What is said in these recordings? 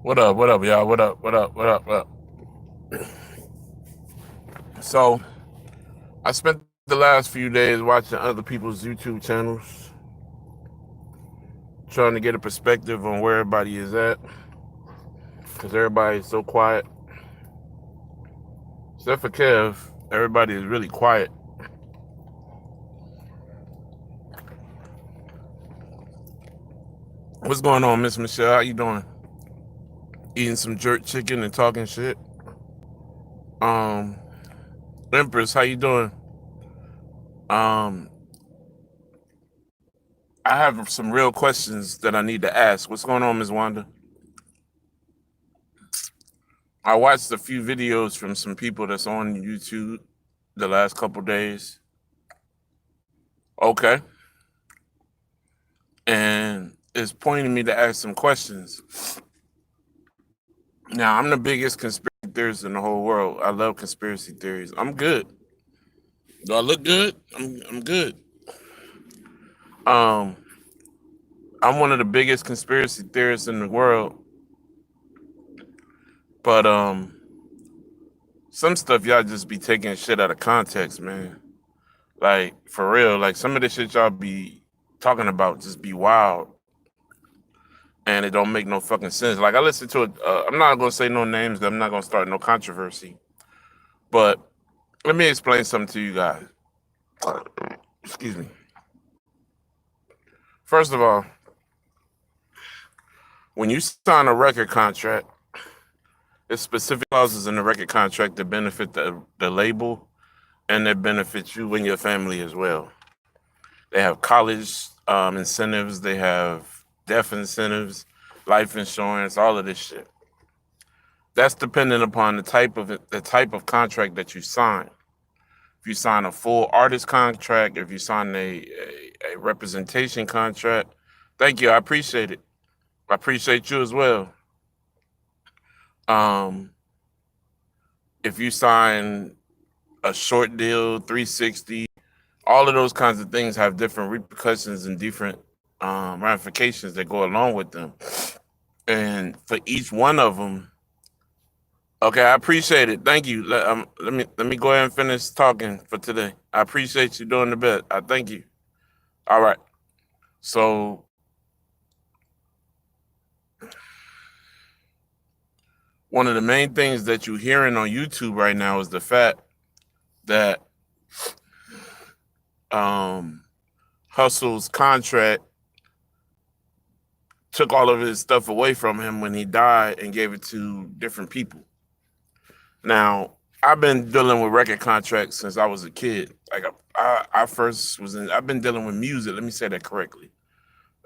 What up? What up, y'all? What up? What up? What up? What up? So, I spent the last few days watching other people's YouTube channels, trying to get a perspective on where everybody is at, because everybody is so quiet. Except for Kev, everybody is really quiet. What's going on, Miss Michelle? How you doing? Eating some jerk chicken and talking shit. Um, Empress, how you doing? Um, I have some real questions that I need to ask. What's going on, Miss Wanda? I watched a few videos from some people that's on YouTube the last couple days. Okay. And it's pointing me to ask some questions. Now, I'm the biggest conspiracy theorist in the whole world. I love conspiracy theories. I'm good. Do I look good? I'm good. Um, I'm one of the biggest conspiracy theorists in the world, but some stuff y'all just be taking shit out of context, man. Like for real, like some of the shit y'all be talking about just be wild, and it don't make no fucking sense. Like I listened to it. I'm not gonna say no names. I'm not gonna start no controversy. But let me explain something to you guys. Excuse me. First of all, when you sign a record contract, there's specific clauses in the record contract that benefit the label and that benefit you and your family as well. They have college incentives, they have death incentives, life insurance, all of this shit. That's dependent upon the type of contract that you sign. If you sign a full artist contract, if you sign a representation contract, thank you. I appreciate it. I appreciate you as well. Um, if you sign a short deal, 360, all of those kinds of things have different repercussions and different ramifications that go along with them. And for each one of them, okay, I appreciate it. Thank you. Let me go ahead and finish talking for today. I appreciate you doing the bit. I thank you. All right. So one of the main things that you're hearing on YouTube right now is the fact that um, Hussle's contract took all of his stuff away from him when he died and gave it to different people. Now, I've been dealing with record contracts since I was a kid. Like I first was in. I've been dealing with music. Let me say that correctly.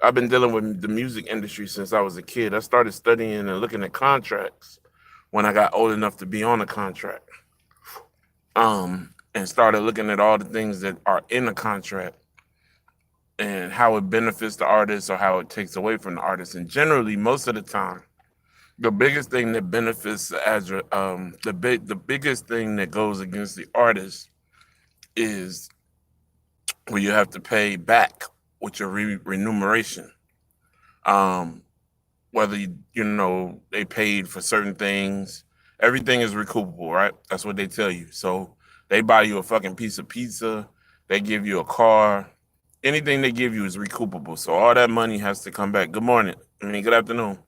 I've been dealing with the music industry since I was a kid. I started studying and looking at contracts when I got old enough to be on a contract. And started looking at all the things that are in a contract and how it benefits the artist or how it takes away from the artist. And generally, most of the time, the biggest thing that benefits the biggest thing that goes against the artist is where you have to pay back with your remuneration. Um, whether they paid for certain things, everything is recoupable, right? That's what they tell you. So they buy you a fucking piece of pizza, they give you a car, anything they give you is recoupable. So all that money has to come back. Good morning. I mean, good afternoon.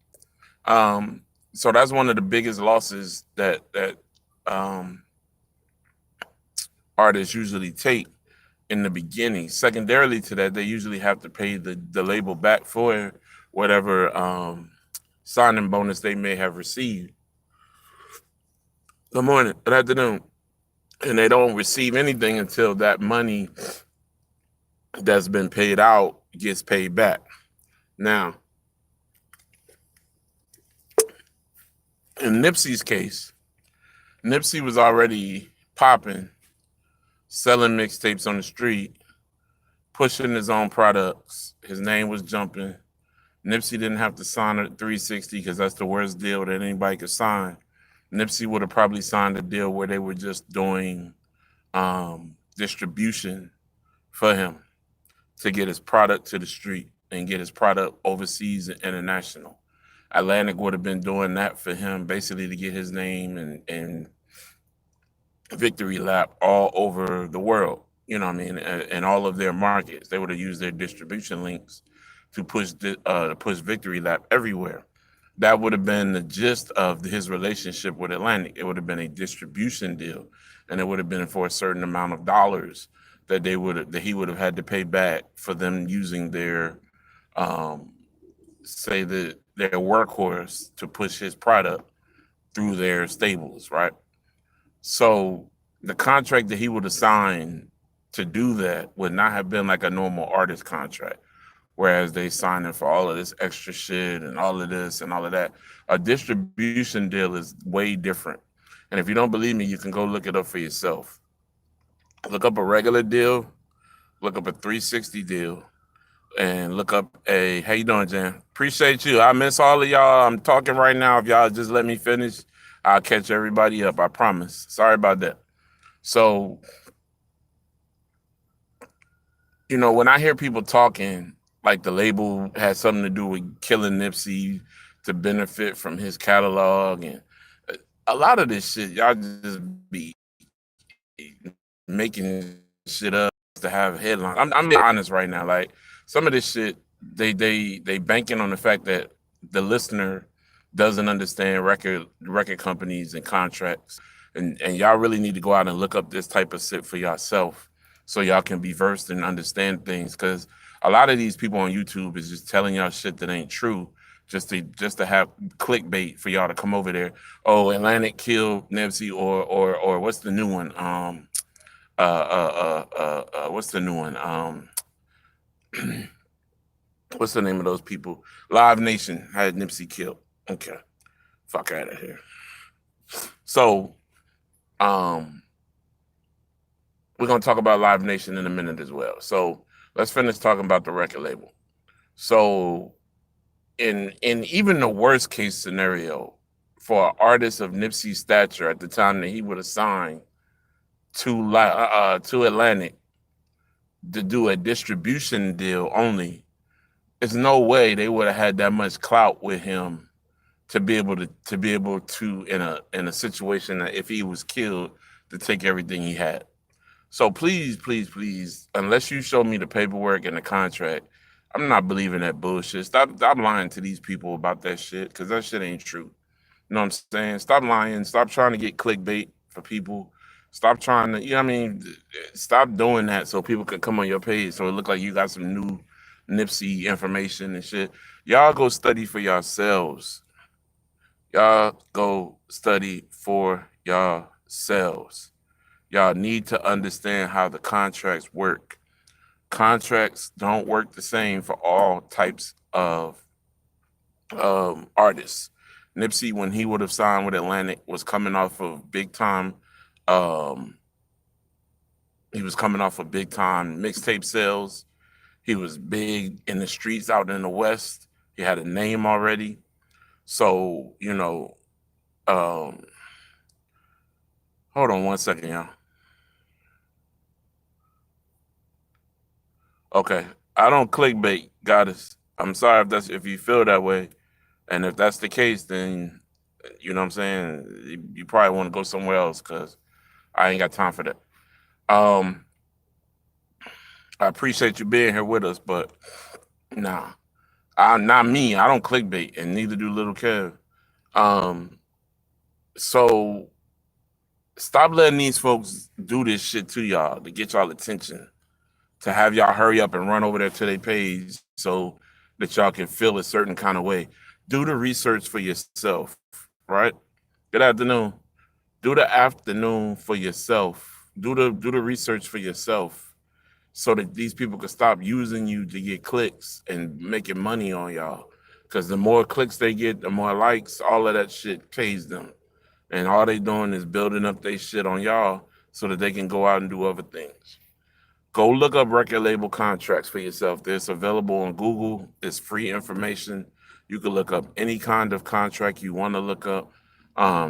Um, so that's one of the biggest losses that um, artists usually take in the beginning. Secondarily to that, they usually have to pay the label back for whatever signing bonus they may have received. Good morning, good afternoon. And they don't receive anything until that money that's been paid out gets paid back. Now, in Nipsey's case, Nipsey was already popping, selling mixtapes on the street, pushing his own products. His name was jumping. Nipsey didn't have to sign a 360 because that's the worst deal that anybody could sign. Nipsey would have probably signed a deal where they were just doing distribution for him to get his product to the street and get his product overseas and international. Atlantic would have been doing that for him, basically to get his name and victory lap all over the world. You know what I mean? And all of their markets, they would have used their distribution links to push victory lap everywhere. That would have been the gist of his relationship with Atlantic. It would have been a distribution deal, and it would have been for a certain amount of dollars that he would have had to pay back for them using their um, say that their workhorse to push his product through their stables, right? So the contract that he would have signed to do that would not have been like a normal artist contract, whereas they signing for all of this extra shit and all of this and all of that. A distribution deal is way different. And if you don't believe me, you can go look it up for yourself. Look up a regular deal, look up a 360 deal, and look up a how you doing, Jan? Appreciate you. I miss all of y'all. I'm talking right now. If y'all just let me finish, I'll catch everybody up. I promise. Sorry about that. So, when I hear people talking like the label has something to do with killing Nipsey to benefit from his catalog, and a lot of this shit, y'all just be making shit up to have headlines. I'm being honest right now. Like some of this shit, they banking on the fact that the listener doesn't understand record companies and contracts, and y'all really need to go out and look up this type of shit for yourself, so y'all can be versed and understand things. Because a lot of these people on YouTube is just telling y'all shit that ain't true. Just to have clickbait for y'all to come over there. Oh, Atlantic killed Nipsey, or what's the new one? What's the new one? What's the name of those people? Live Nation had Nipsey killed. Okay, fuck out of here. So, um, we're gonna talk about Live Nation in a minute as well. So let's finish talking about the record label. So, in even the worst case scenario for an artist of Nipsey's stature at the time that he would have signed to Atlantic to do a distribution deal only, there's no way they would have had that much clout with him to be able to in a situation that if he was killed to take everything he had. So please, please, please, unless you show me the paperwork and the contract, I'm not believing that bullshit. Stop lying to these people about that shit, because that shit ain't true. You know what I'm saying? Stop lying. Stop trying to get clickbait for people. Stop trying to, stop doing that so people can come on your page so it look like you got some new Nipsey information and shit. Y'all go study for yourselves. Y'all go study for yourselves. Y'all need to understand how the contracts work. Contracts don't work the same for all types of artists. Nipsey, when he would have signed with Atlantic, was coming off of big time. Um, he was coming off of big time mixtape sales. He was big in the streets out in the West. He had a name already. So, um, hold on one second, y'all. Okay. I don't clickbait, goddess. I'm sorry if you feel that way. And if that's the case, then you know what I'm saying? You probably want to go somewhere else, because I ain't got time for that. Um, I appreciate you being here with us, but nah, not me. I don't clickbait, and neither do Little Kev. Um, so stop letting these folks do this shit to y'all to get y'all attention, to have y'all hurry up and run over there to their page so that y'all can feel a certain kind of way. Do the research for yourself, right? Good afternoon. Do the afternoon for yourself. Do the research for yourself, so that these people can stop using you to get clicks and making money on y'all. Because the more clicks they get, the more likes, all of that shit pays them. And all they doing is building up their shit on y'all so that they can go out and do other things. Go look up record label contracts for yourself. It's available on Google. It's free information. You can look up any kind of contract you want to look up.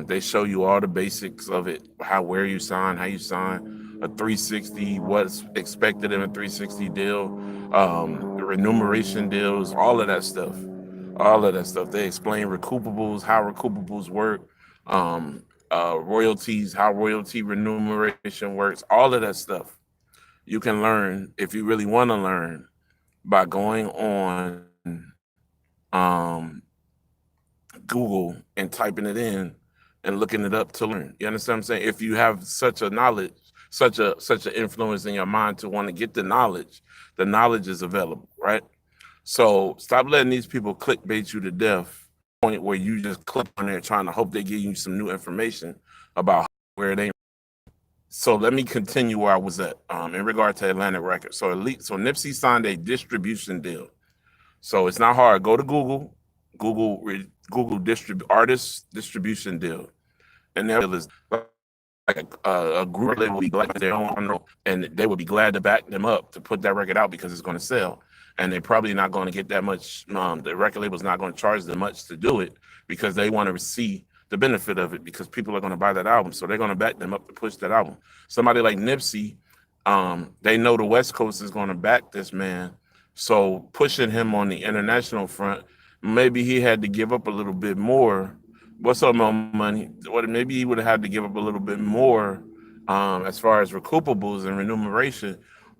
They show you all the basics of it, where you sign, how you sign a 360, what's expected in a 360 deal, the remuneration deals, all of that stuff. all of that stuff. They explain recoupables, how recoupables work, um, royalties, how royalty remuneration works, all of that stuff. You can learn if you really want to learn by going on Google and typing it in and looking it up to learn. You understand what I'm saying? If you have such a knowledge, such an influence in your mind to want to get the knowledge is available, right? So stop letting these people clickbait you to death. Point where you just click on there trying to hope they give you some new information about where they. So let me continue where I was at in regard to Atlantic Records. So Nipsey signed a distribution deal. So it's not hard. Go to Google, Google artist distribution deal, and there is like a group that will be glad their own, and they would be glad to back them up to put that record out because it's going to sell. And they're probably not going to get that much. The record label's not going to charge them much to do it because they want to see the benefit of it because people are going to buy that album. So they're going to back them up to push that album. Somebody like Nipsey, they know the West Coast is going to back this man. So pushing him on the international front, maybe he had to give up a little bit more. What's up, my money? What maybe he would have had to give up a little bit more as far as recoupables and remuneration,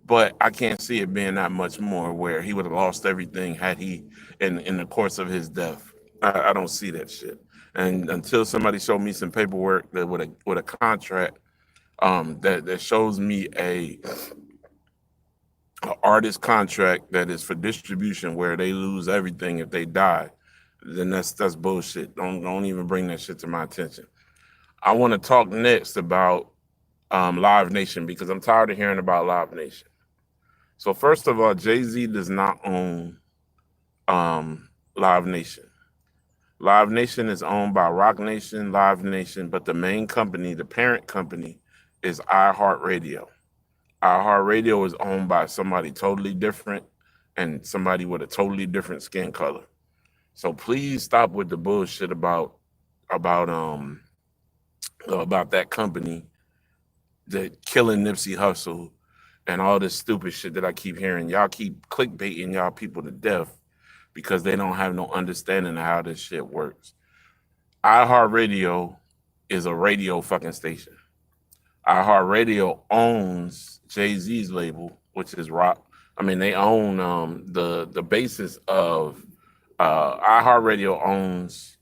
but I can't see it being that much more where he would have lost everything had he in the course of his death. I don't see that shit. And until somebody showed me some paperwork that with a contract that shows me a artist contract that is for distribution where they lose everything if they die, then that's bullshit. Don't even bring that shit to my attention. I want to talk next about Live Nation because I'm tired of hearing about Live Nation. So first of all, Jay-Z does not own Live Nation. Live Nation is owned by Rock Nation, Live Nation, but the main company, the parent company, is iHeartRadio. iHeartRadio is owned by somebody totally different and somebody with a totally different skin color. So please stop with the bullshit about about that company that killing Nipsey Hussle and all this stupid shit that I keep hearing. Y'all keep clickbaiting y'all people to death because they don't have no understanding of how this shit works. iHeartRadio is a radio fucking station. iHeartRadio owns Jay-Z's label, which is Rock. I mean, they own the basis of iHeartRadio owns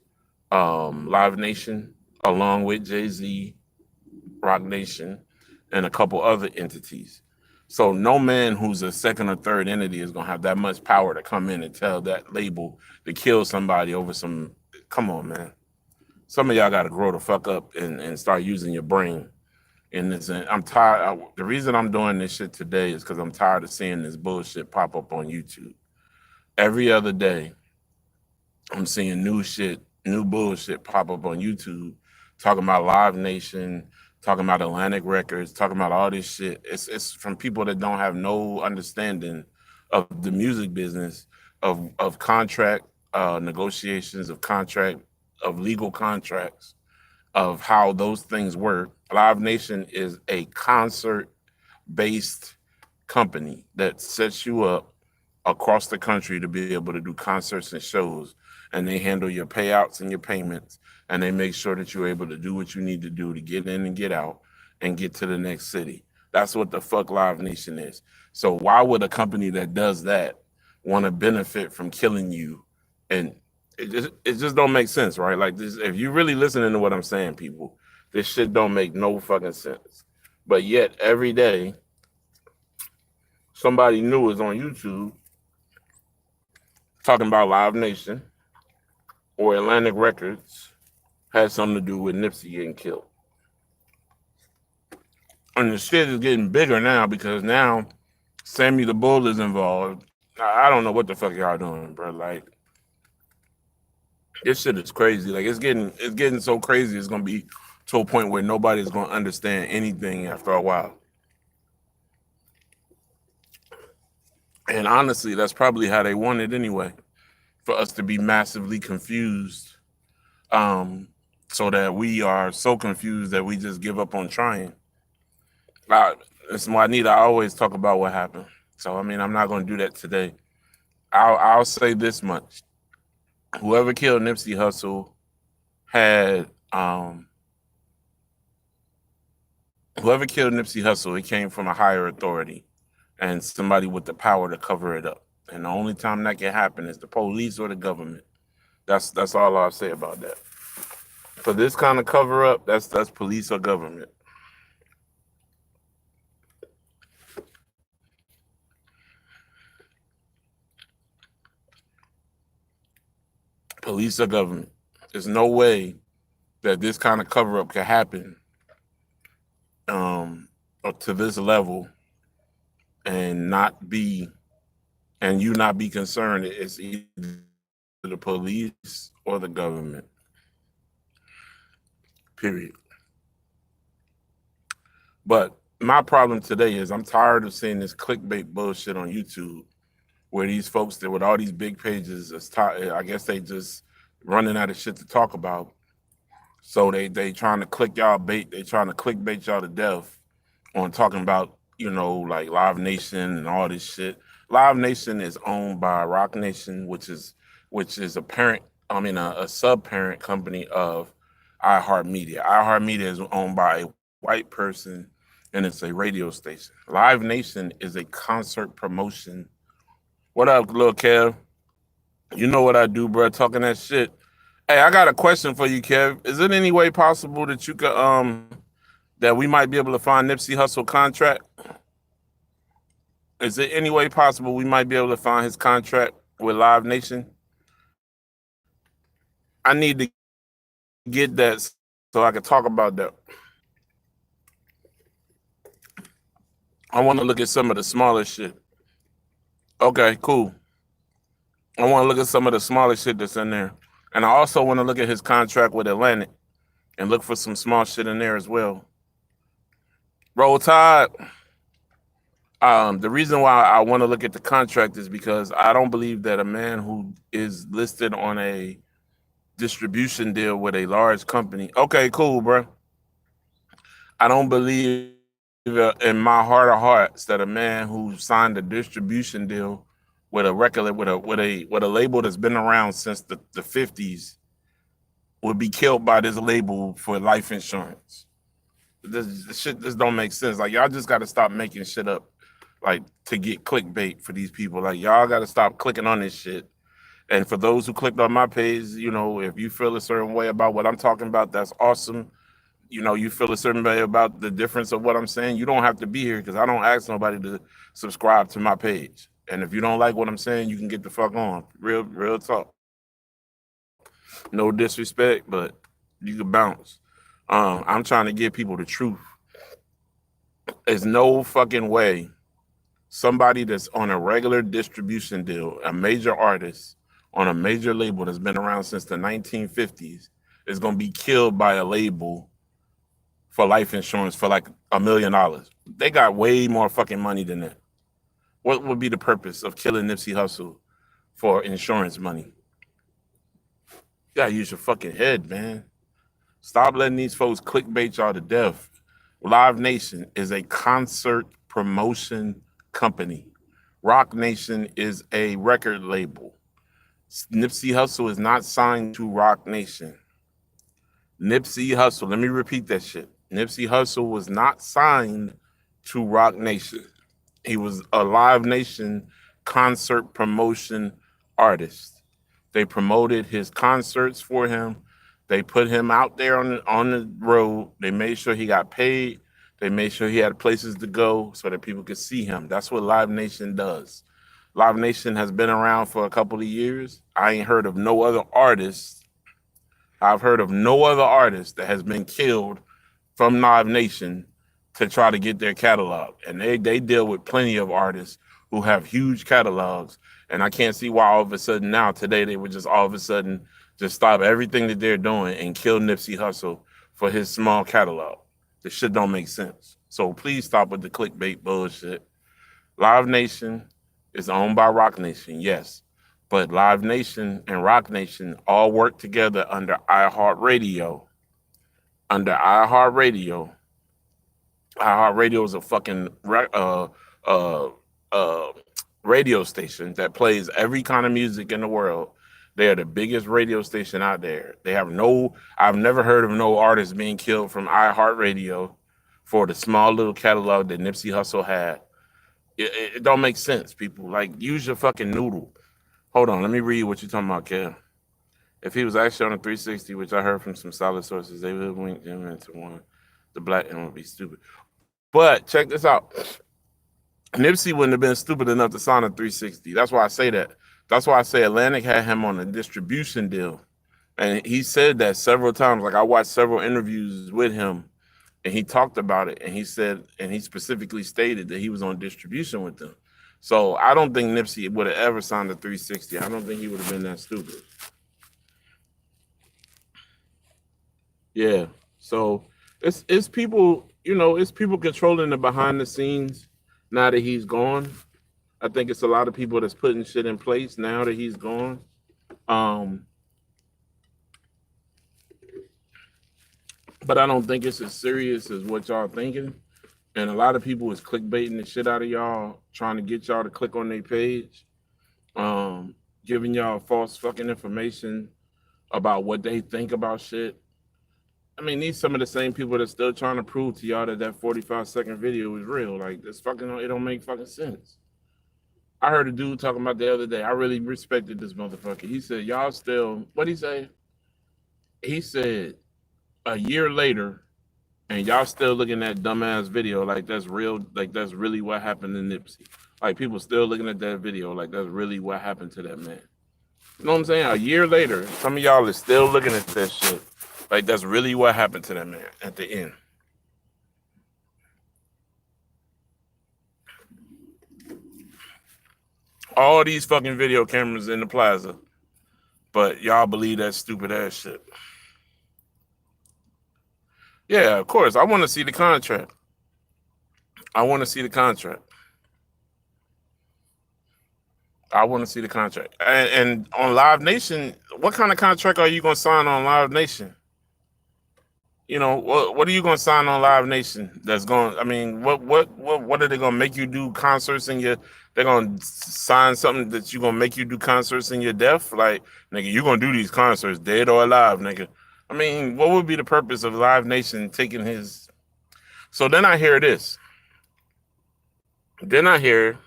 Live Nation along with Jay-Z, Rock Nation, and a couple other entities. So no man who's a second or third entity is gonna have that much power to come in and tell that label to kill somebody over some. Come on, man. Some of y'all got to grow the fuck up and start using your brain. And I'm tired. The reason I'm doing this shit today is because I'm tired of seeing this bullshit pop up on YouTube. Every other day, I'm seeing new bullshit pop up on YouTube, talking about Live Nation, talking about Atlantic Records, talking about all this shit. It's from people that don't have no understanding of the music business, of contract negotiations, of legal contracts, of how those things work. Live Nation is a concert based company that sets you up across the country to be able to do concerts and shows, and they handle your payouts and your payments, and they make sure that you're able to do what you need to do to get in and get out and get to the next city. That's what the fuck Live Nation is. So why would a company that does that want to benefit from killing you? And it just don't make sense, right? Like this, if you really listening to what I'm saying, people, this shit don't make no fucking sense. But yet every day somebody new is on YouTube talking about Live Nation or Atlantic Records had something to do with Nipsey getting killed. And the shit is getting bigger now because now Sammy the Bull is involved. I don't know what the fuck y'all doing, bro. Like this shit is crazy. Like it's getting so crazy. It's gonna be to a point where nobody's gonna understand anything after a while. And honestly, that's probably how they want it anyway, for us to be massively confused, so that we are so confused that we just give up on trying. It's why I always talk about what happened. So I mean, I'm not going to do that today. I'll say this much: Whoever killed Nipsey Hussle had whoever killed Nipsey Hussle, it came from a higher authority and somebody with the power to cover it up. And the only time that can happen is the police or the government. That's all I'll say about that. For this kind of cover up, that's police or government. Police or government. There's no way that this kind of cover up can happen up to this level and not be and you not be concerned. It's either the police or the government. Period. But my problem today is I'm tired of seeing this clickbait bullshit on YouTube where these folks that with all these big pages is I guess they just running out of shit to talk about. So they trying to click y'all bait, they trying to clickbait y'all to death on talking about, like Live Nation and all this shit. Live Nation is owned by Rock Nation, which is a parent, a sub parent company of iHeartMedia. iHeartMedia is owned by a white person and it's a radio station. Live Nation is a concert promotion. What up, little Kev? You know what I do, bro? Talking that shit. Hey, I got a question for you, Kev. Is it any way possible that you could that we might be able to find Nipsey Hussle contract? Is it any way possible we might be able to find his contract with Live Nation? I need to get that so I can talk about that. I want to look at some of the smaller shit. Okay, cool. I want to look at some of the smaller shit that's in there. And I also want to look at his contract with Atlantic and look for some small shit in there as well. Roll Tide. The reason why I want to look at the contract is because I don't believe that a man who is listed on a distribution deal with a large company. Okay, cool, bro. I don't believe in my heart of hearts that a man who signed a distribution deal with a record with a label that's been around since the 50s would be killed by this label for life insurance. This shit just don't make sense. Like y'all just got to stop making shit up, like to get clickbait for these people. Like y'all got to stop clicking on this shit. And for those who clicked on my page, if you feel a certain way about what I'm talking about, that's awesome. You feel a certain way about the difference of what I'm saying. You don't have to be here because I don't ask nobody to subscribe to my page. And if you don't like what I'm saying, you can get the fuck on. Real talk. No disrespect, but you can bounce. I'm trying to give people the truth. There's no fucking way somebody that's on a regular distribution deal, a major artist on a major label that's been around since the 1950s, is going to be killed by a label for life insurance for like $1 million. They got way more fucking money than that. What would be the purpose of killing Nipsey Hussle for insurance money? You gotta use your fucking head, man. Stop letting these folks clickbait y'all to death. Live Nation is a concert promotion company. Rock Nation is a record label. Nipsey Hussle is not signed to Rock Nation. Nipsey Hussle, let me repeat that shit. Nipsey Hussle was not signed to Rock Nation. He was a Live Nation concert promotion artist. They promoted his concerts for him. They put him out there on the road. They made sure he got paid. They made sure he had places to go so that people could see him. That's what Live Nation does. Live Nation has been around for a couple of years. I ain't heard of no other artist. I've heard of no other artist that has been killed from Live Nation to try to get their catalog. And they deal with plenty of artists who have huge catalogs. And I can't see why all of a sudden now, today, they would just all of a sudden just stop everything that they're doing and kill Nipsey Hussle for his small catalog. This shit don't make sense. So please stop with the clickbait bullshit. Live Nation is owned by Rock Nation, yes. But Live Nation and Rock Nation all work together under iHeartRadio. Under iHeartRadio. iHeartRadio is a fucking radio station that plays every kind of music in the world. They are the biggest radio station out there. They have no, I've never heard of no artist being killed from iHeartRadio for the small little catalog that Nipsey Hussle had. It don't make sense, people. Like, use your fucking noodle. Hold on, let me read what you're talking about, Kev. If he was actually on a 360, which I heard from some solid sources, they would wink him into one. The black and would be stupid. But check this out. Nipsey wouldn't have been stupid enough to sign a 360. That's why I say that. That's why I say Atlantic had him on a distribution deal. And he said that several times. Like, I watched several interviews with him and he talked about it. And he said, and he specifically stated that he was on distribution with them. So I don't think Nipsey would have ever signed a 360. I don't think he would have been that stupid. Yeah. So it's people, it's people controlling the behind the scenes now that he's gone. I think it's a lot of people that's putting shit in place now that he's gone. But I don't think it's as serious as what y'all thinking. And a lot of people is clickbaiting the shit out of y'all, trying to get y'all to click on their page, giving y'all false fucking information about what they think about shit. I mean, these some of the same people that's still trying to prove to y'all that 45-second video is real. Like, this fucking, it don't make fucking sense. I heard a dude talking about the other day. I really respected this motherfucker. He said, y'all still, what'd he say? He said, a year later, and y'all still looking at dumbass video like that's real, like that's really what happened to Nipsey. Like, people still looking at that video like that's really what happened to that man. You know what I'm saying? A year later, some of y'all is still looking at that shit like that's really what happened to that man at the end. All these fucking video cameras in the plaza, but y'all believe that stupid ass shit. Yeah, of course. I want to see the contract. I want to see the contract. I want to see the contract. And on Live Nation, what kind of contract are you going to sign on Live Nation? What are you going to sign on Live Nation? That's going. I mean, what are they going to make you do concerts in your? They're going to sign something that you're going to make you do concerts in your death? Like, nigga, you're going to do these concerts, dead or alive, nigga. I mean, what would be the purpose of Live Nation taking his? So then I hear this. Then I hear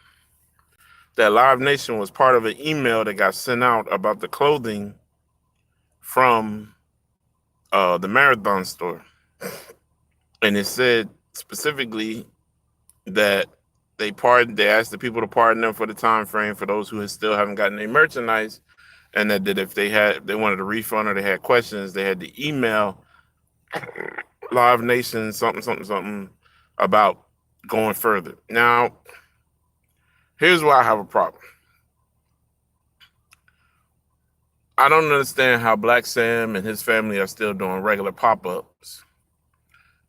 that Live Nation was part of an email that got sent out about the clothing from the Marathon store. And it said specifically that they asked the people to pardon them for the time frame for those who still haven't gotten their merchandise, and that if they wanted a refund or they had questions, they had to email Live Nation something about going further. Now, here's why I have a problem. I don't understand how Black Sam and his family are still doing regular pop-ups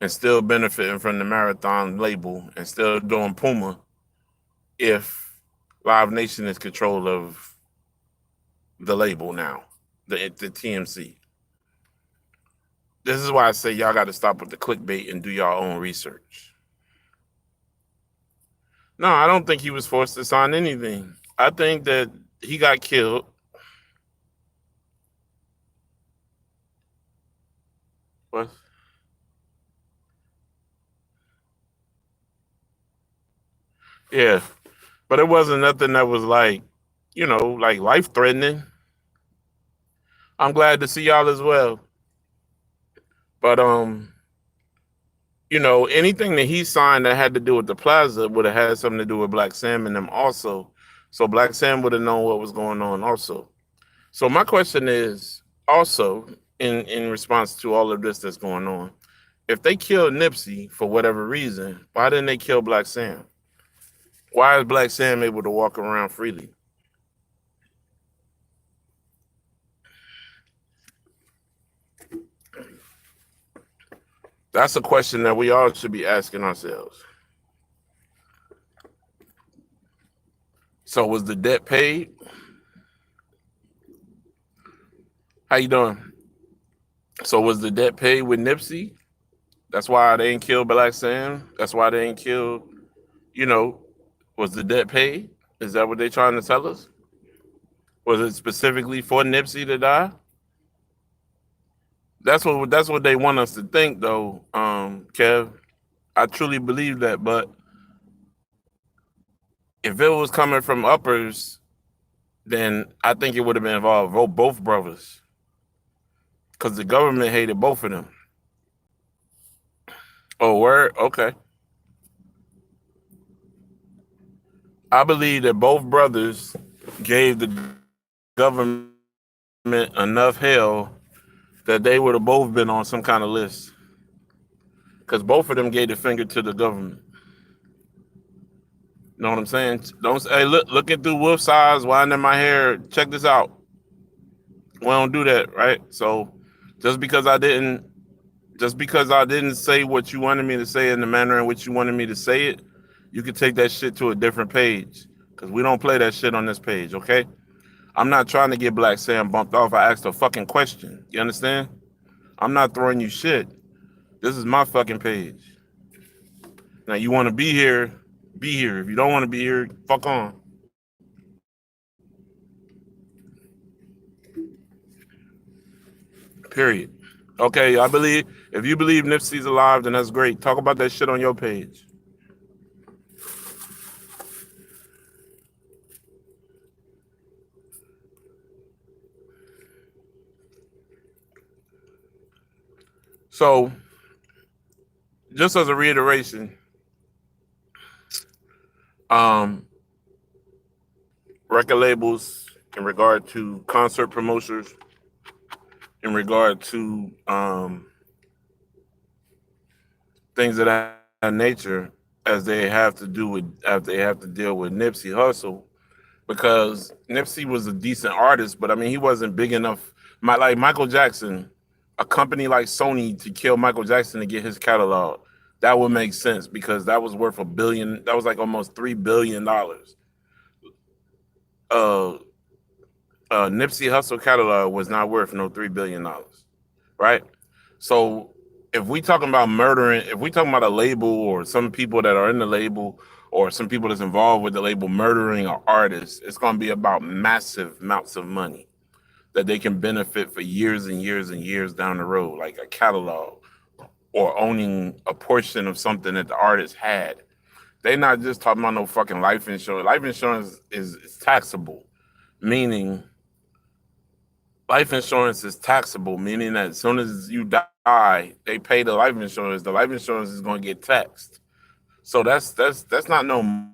and still benefiting from the Marathon label and still doing Puma if Live Nation is control of the label now, the TMC. This is why I say y'all got to stop with the clickbait and do your own research. No, I don't think he was forced to sign anything. I think that he got killed. What? Yeah, but it wasn't nothing that was like, like life-threatening. I'm glad to see y'all as well. But anything that he signed that had to do with the plaza would have had something to do with Black Sam and them also. So Black Sam would have known what was going on also. So my question is also in response to all of this that's going on, if they killed Nipsey for whatever reason, why didn't they kill Black Sam? Why is Black Sam able to walk around freely? That's a question that we all should be asking ourselves. So was the debt paid? How you doing? So was the debt paid with Nipsey? That's why they ain't killed Black Sam? That's why they ain't killed, was the debt paid? Is that what they trying to tell us? Was it specifically for Nipsey to die? That's what they want us to think, though, Kev. I truly believe that, but if it was coming from uppers, then I think it would have been involved both brothers, because the government hated both of them. Oh, word? Okay. I believe that both brothers gave the government enough hell that they would have both been on some kind of list, because both of them gave the finger to the government. You know what I'm saying? Don't say, hey, look, looking through Wolf's eyes, winding my hair. Check this out. We don't do that, right? So just because I didn't, just because I didn't say what you wanted me to say in the manner in which you wanted me to say it, you can take that shit to a different page, because we don't play that shit on this page, okay? I'm not trying to get Black Sam bumped off. I asked a fucking question. You understand? I'm not throwing you shit. This is my fucking page. Now, you want to be here, be here. If you don't want to be here, fuck on. Period. Okay, I believe, if you believe Nipsey's alive, then that's great. Talk about that shit on your page. So, just as a reiteration, um, record labels in regard to concert promoters, in regard to things of that nature, as they have to deal with Nipsey Hussle, because Nipsey was a decent artist, but I mean he wasn't big enough. Like Michael Jackson, a company like Sony to kill Michael Jackson to get his catalog, that would make sense, because that was worth $1 billion. That was like almost $3 billion. Uh, Nipsey Hussle catalog was not worth no $3 billion, right? So if we talking about murdering, if we talking about a label or some people that are in the label or some people that's involved with the label murdering an artist, it's going to be about massive amounts of money that they can benefit for years and years and years down the road, like a catalog or owning a portion of something that the artist had. They're not just talking about no fucking life insurance. Life insurance is taxable, meaning life insurance is taxable, meaning that as soon as you die, they pay the life insurance. The life insurance is going to get taxed. So that's not no money.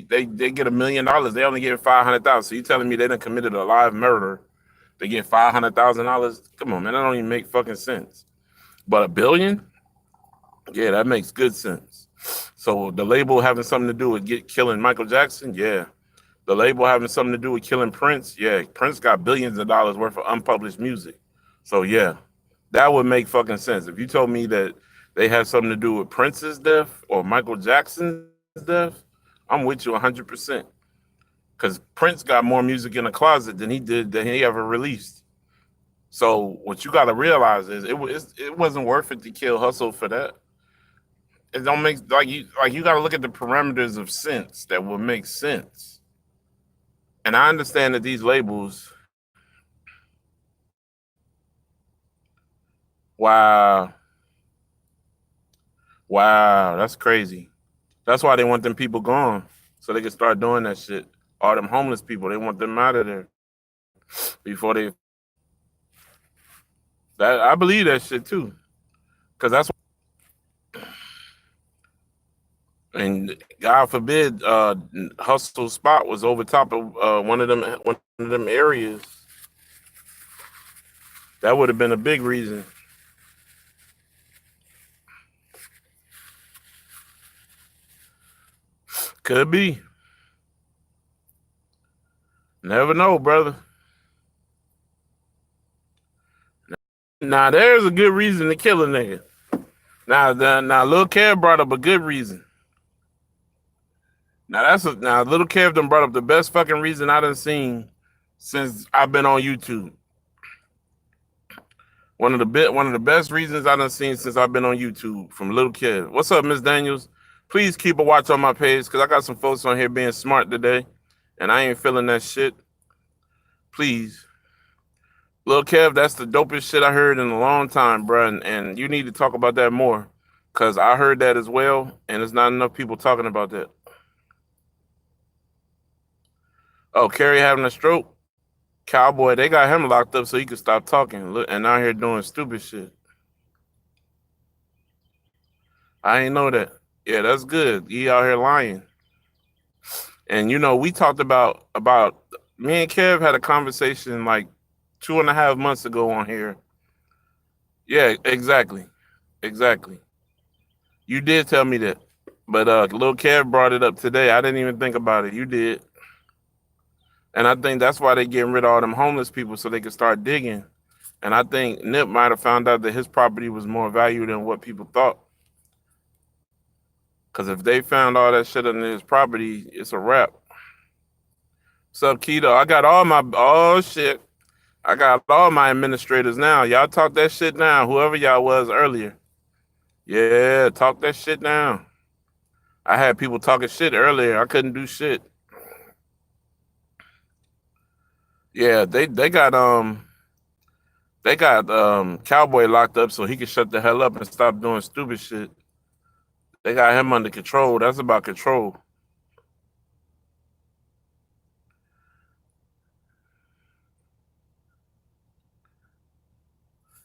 They get $1 million. They only get 500,000. So you telling me they done committed a live murder? They get $500,000. Come on, man, that don't even make fucking sense. But $1 billion, yeah, that makes good sense. So the label having something to do with killing Michael Jackson, yeah. The label having something to do with killing Prince, yeah. Prince got billions of dollars worth of unpublished music. So yeah, that would make fucking sense. If you told me that they had something to do with Prince's death or Michael Jackson's death, I'm with you 100%. Because Prince got more music in the closet than he ever released. So what you got to realize is it wasn't worth it to kill Hussle for that. It don't make you got to look at the parameters of sense that would make sense. And I understand that these labels, wow, wow, that's crazy. That's why they want them people gone, so they can start doing that shit. All them homeless people, they want them out of there before they. That I believe that shit too, because that's, and God forbid, Hustle spot was over top of one of them areas. That would have been a big reason. Could be. Never know, brother. Now there's a good reason to kill a nigga. Now Lil Kev brought up a good reason. Now Lil Kev done brought up the best fucking reason I done seen since I've been on YouTube. One of the best reasons I done seen since I've been on YouTube from Lil Kev. What's up, Miss Daniels? Please keep a watch on my page, because I got some folks on here being smart today, and I ain't feeling that shit, please. Lil Kev, that's the dopest shit I heard in a long time, bro. And you need to talk about that more. Cause I heard that as well, and there's not enough people talking about that. Oh, Kerry having a stroke? Cowboy, they got him locked up so he could stop talking. Look, and out here doing stupid shit. I ain't know that. Yeah, that's good. He out here lying. And we talked about me and Kev had a conversation like 2.5 months ago on here. Yeah, exactly. Exactly. You did tell me that. But Lil Kev brought it up today. I didn't even think about it. You did. And I think that's why they getting rid of all them homeless people so they can start digging. And I think Nip might have found out that his property was more valued than what people thought. Because if they found all that shit under his property, it's a wrap. What's up, Keto? I got all my shit. I got all my administrators now. Y'all talk that shit down. Whoever y'all was earlier. Yeah, talk that shit down. I had people talking shit earlier. I couldn't do shit. Yeah, they got Cowboy locked up so he can shut the hell up and stop doing stupid shit. They got him under control. That's about control.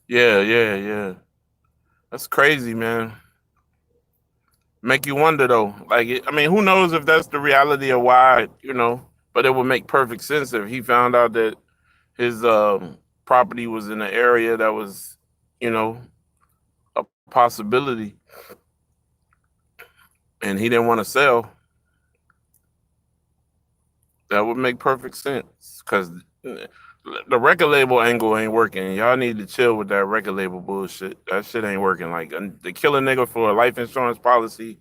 Yeah, yeah, yeah. That's crazy, man. Make you wonder though. Like, I mean, who knows if that's the reality or why, But it would make perfect sense if he found out that his property was in an area that was, you know, a possibility, and he didn't want to sell. That would make perfect sense because the record label angle ain't working. Y'all need to chill with that record label bullshit. That shit ain't working. Like, to kill a nigga for a life insurance policy,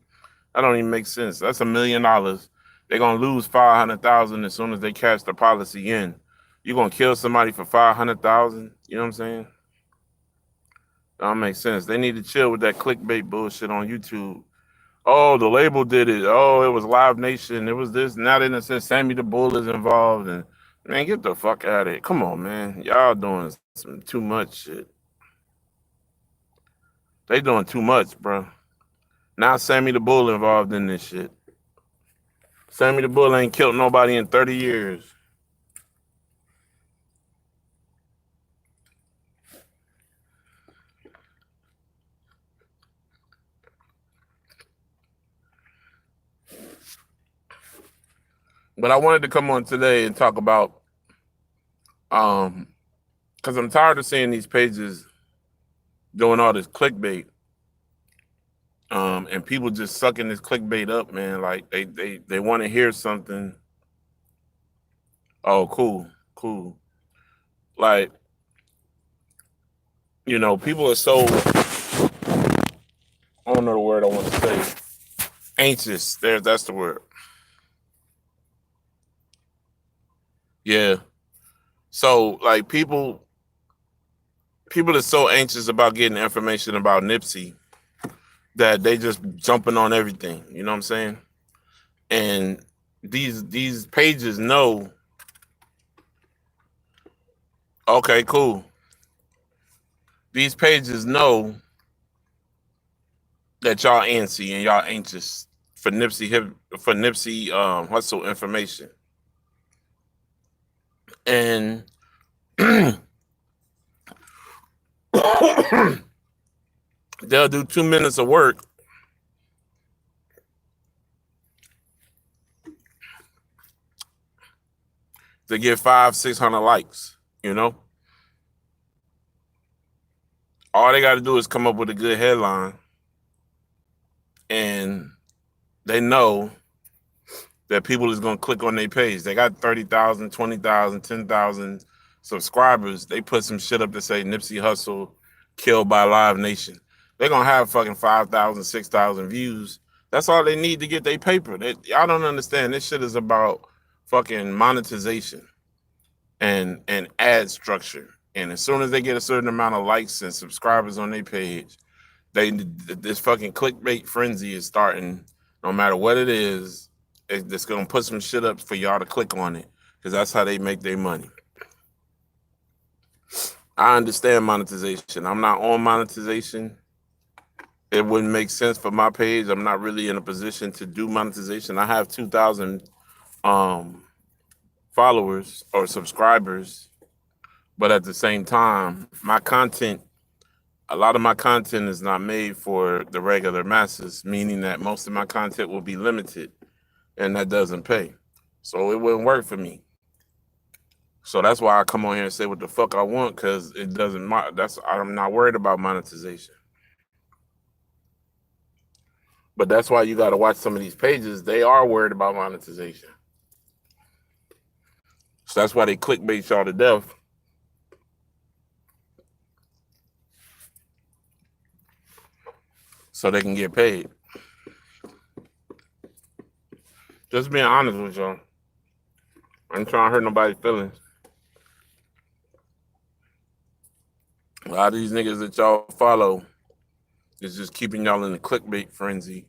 that don't even make sense. That's $1 million. They're gonna lose 500,000 as soon as they cash the policy in. You gonna kill somebody for 500,000? You know what I'm saying? That don't make sense. They need to chill with that clickbait bullshit on YouTube. Oh, the label did it. Oh, it was Live Nation. It was this. Now they done said Sammy the Bull is involved. And man, get the fuck out of it. Come on, man. Y'all doing some too much shit. They doing too much, bro. Now Sammy the Bull involved in this shit. Sammy the Bull ain't killed nobody in 30 years. But I wanted to come on today and talk about because I'm tired of seeing these pages doing all this clickbait. And people just sucking this clickbait up, man. Like they want to hear something. Oh, cool, cool. Like, people are so, I don't know the word I want to say. Anxious. That's the word. Yeah. So like people are so anxious about getting information about Nipsey that they just jumping on everything. You know what I'm saying? And these pages know. Okay, cool. These pages know that y'all antsy and y'all anxious for Nipsey Hussle information. And they'll do 2 minutes of work to get 500-600 likes, all they got to do is come up with a good headline, and they know that people is going to click on their page. They got 30,000, 20,000, 10,000 subscribers. They put some shit up to say Nipsey Hussle killed by Live Nation. They're going to have fucking 5,000, 6,000 views. That's all they need to get their paper. Y'all don't understand. This shit is about fucking monetization and ad structure. And as soon as they get a certain amount of likes and subscribers on their page, this fucking clickbait frenzy is starting. No matter what it is, It's gonna put some shit up for y'all to click on it because that's how they make their money. I understand monetization. I'm not on monetization. It wouldn't make sense for my page. I'm not really in a position to do monetization. I have 2,000 um, followers or subscribers, but at the same time, my content, a lot of my content is not made for the regular masses, meaning that most of my content will be limited, and that doesn't pay. So it wouldn't work for me. So that's why I come on here and say what the fuck I want, because it doesn't matter. I'm not worried about monetization. But that's why you got to watch some of these pages. They are worried about monetization. So that's why they clickbait y'all to death. So they can get paid. Just being honest with y'all. I ain't trying to hurt nobody's feelings. A lot of these niggas that y'all follow is just keeping y'all in the clickbait frenzy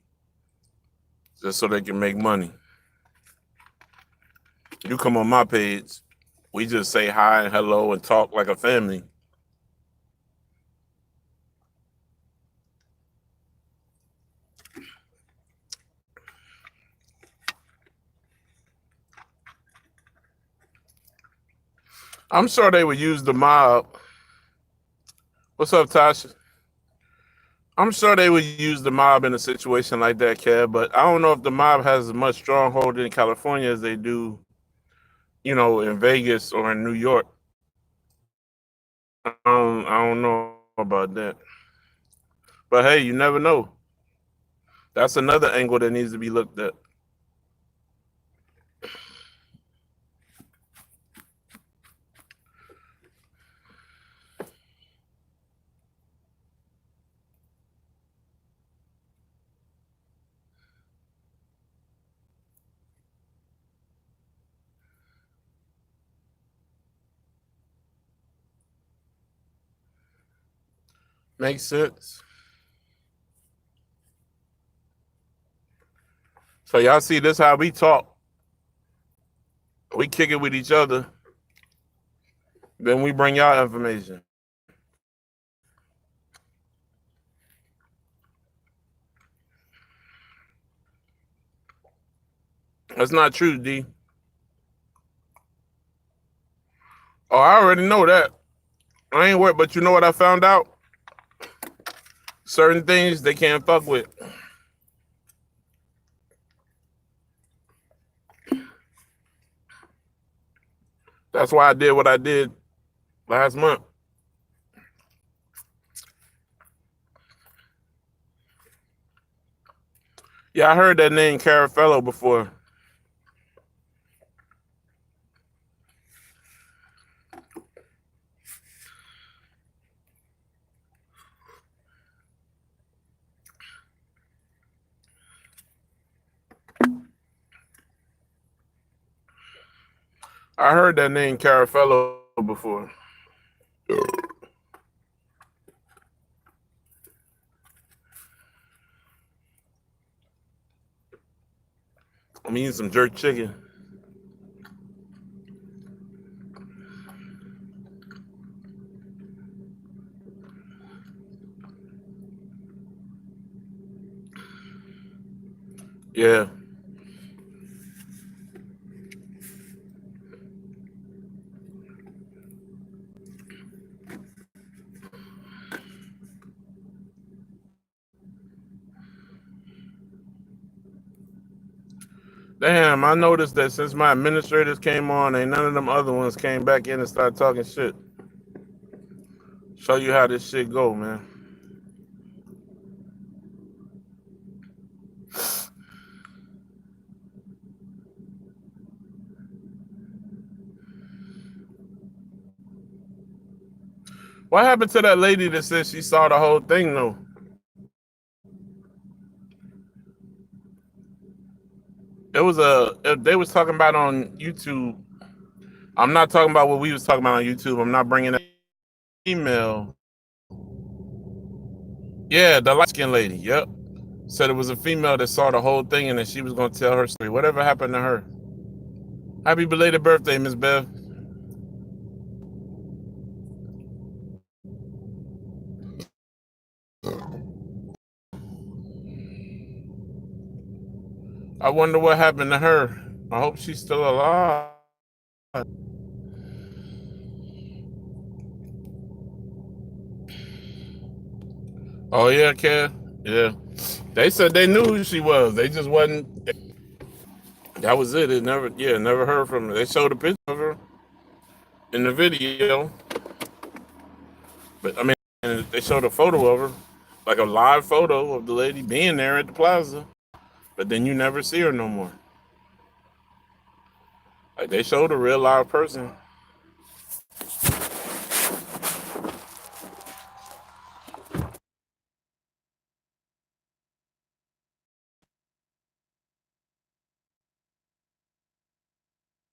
just so they can make money. You come on my page, we just say hi and hello and talk like a family. I'm sure they would use the mob. What's up, Tasha? I'm sure they would use the mob in a situation like that, Kev, but I don't know if the mob has as much stronghold in California as they do, in Vegas or in New York. I don't know about that. But hey, you never know. That's another angle that needs to be looked at. Makes sense. So y'all see this how we talk. We kick it with each other. Then we bring y'all information. That's not true, D. Oh, I already know that. I ain't worried, but you know what I found out? Certain things they can't fuck with. That's why I did what I did last month. Yeah, I heard that name Carafello before. I heard that name Carafello before. I'm eating some jerk chicken. Yeah. Damn, I noticed that since my administrators came on, ain't none of them other ones came back in and started talking shit. Show you how this shit go, man. What happened to that lady that said she saw the whole thing, though? They was talking about on YouTube. I'm not talking about what we was talking about on YouTube. I'm not bringing that email. Yeah, the light skinned lady. Yep. Said it was a female that saw the whole thing and that she was gonna tell her story. Whatever happened to her? Happy belated birthday, Miss Bev. I wonder what happened to her. I hope she's still alive. Oh yeah, Ken. Yeah. They said they knew who she was. They just wasn't. That was it. It never heard from her. They showed a picture of her in the video, but I mean, they showed a photo of her, like a live photo of the lady being there at the plaza. But then you never see her no more. Like they showed a real live person.